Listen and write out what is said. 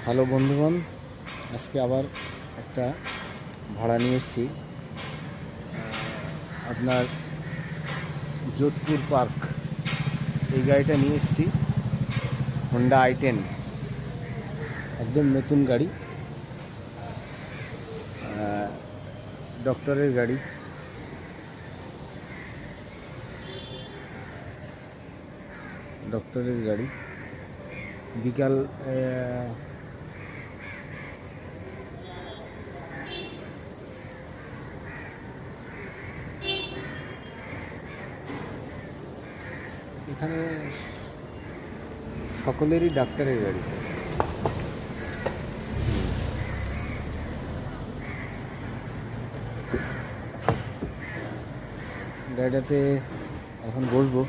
Hello বন্ধুগণ, আজকে আবার একটা ভাড়া নিয়ে এসেছি আপনার যোধপুর পার্ক। এই গাড়িটা নিয়ে এসেছি, হোন্ডা i10, একদম নতুন গাড়ি, ডক্টরের গাড়ি। বিকাল এখানে সকলেরই ডাক্তারের গাড়ি। গাড়িটাতে এখন বসবো।